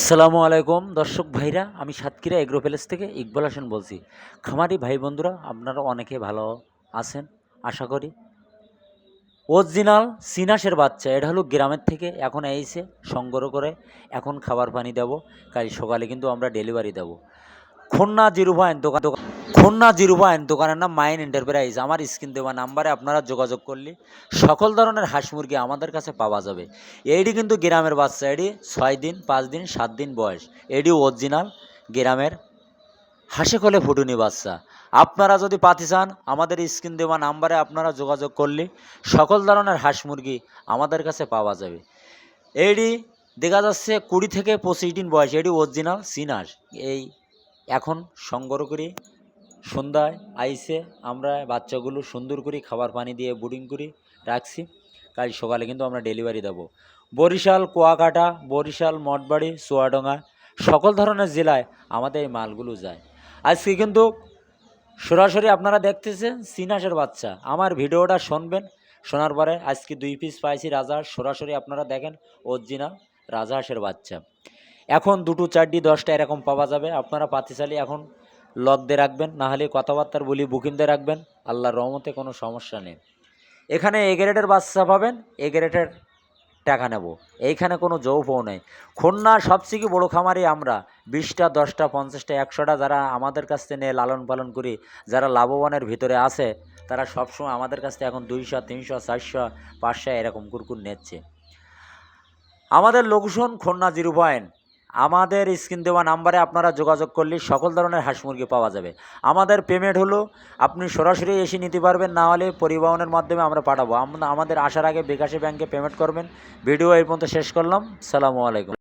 আসসালামু আলাইকুম দর্শক ভাইরা, আমি সাতক্ষীরা এগ্রো প্যালেস থেকে ইকবাল হোসেন বলছি। খামারি ভাই বন্ধুরা, আপনারা অনেকে ভালো আছেন আশা করি। অরিজিনাল সিনাসের বাচ্চা, এটা হলো গ্রামের থেকে এখন এইছে সংগ্রহ করে, এখন খাবার পানি দেব, কাল সকালে কিন্তু আমরা ডেলিভারি দেব। খুলনা জিরুভাইন দোকানের নাম মাইন এন্টারপ্রাইজ। আমার স্ক্রিন দেওয়া নাম্বারে আপনারা যোগাযোগ করলে সকল ধরনের হাঁস মুরগি আমাদের কাছে পাওয়া যাবে। এইটি কিন্তু গ্রামের বাচ্চা, এটি 6 দিন 5 দিন 7 দিন বয়স। এটি অরিজিনাল গ্রামের হাসে খোলে ফুটুনি বাচ্চা। আপনারা যদি পাতি চান, আমাদের স্ক্রিন দেওয়া নাম্বারে আপনারা যোগাযোগ করলে সকল ধরনের হাঁস মুরগি আমাদের কাছে পাওয়া যাবে। এইটি দেখা যাচ্ছে 20 থেকে 25 দিন বয়স। এটি অরিজিনাল সিনাস। এই এখন সংগ্রহ করি, সন্ধ্যায় আইসে আমরা বাচ্চাগুলো সুন্দর করে খাবার পানি দিয়ে বুডিং করে রাখছি, কাল সকালে কিন্তু আমরা ডেলিভারি দেবো। বরিশাল, কুয়াকাটা, বরিশাল, মঠবাড়ি, চুয়াডাঙ্গা সকল ধরনের জেলায় আমাদের এই মালগুলো যায়। আজকে কিন্তু সরাসরি আপনারা দেখতেছেন সিনাসের বাচ্চা। আমার ভিডিওটা শুনবেন, শোনার পরে আজকে 2 পিস পাইছি রাজহাঁস, সরাসরি আপনারা দেখেন অরিজিনাল রাজহাঁসের বাচ্চা। এখন 2টো 4টি 10টা এরকম পাওয়া যাবে। আপনারা পাতি চালি এখন লক দিয়ে রাখবেন, না হলে কথাবার্তার বলি বুকিং দিয়ে রাখবেন। আল্লাহর রহমতে কোনো সমস্যা নেই। এখানে এ গ্রেডের বাচ্চা পাবেন, এ গ্রেডের টাকা নেব, এইখানে কোনো যৌফও নেই। খুলনা সবথেকে বড়ো খামারি আমরা। 20টা 10টা 50টা 100টা যারা আমাদের কাছ থেকে নিয়ে লালন পালন করি, যারা লাভবানের ভিতরে আছে, তারা সবসময় আমাদের কাছ থেকে এখন 200 300 400 500 এরকম কুরকুর নিচ্ছে। আমাদের লোকেশন খুলনা 0 আমাদের স্ক্রিন দেওয়া নাম্বারে আপনারা যোগাযোগ করলে সকল ধরনের হাঁস মুরগি পাওয়া যাবে। আমাদের পেমেন্ট হলো আপনি সরাসরি এসে নিতে পারবেন, না হলে পরিবহনের মাধ্যমে আমরা পাঠাবো। আমাদের আসার আগে বিকাশে ব্যাংকে পেমেন্ট করবেন। ভিডিও এই পর্যন্ত শেষ করলাম। সালামু আলাইকুম।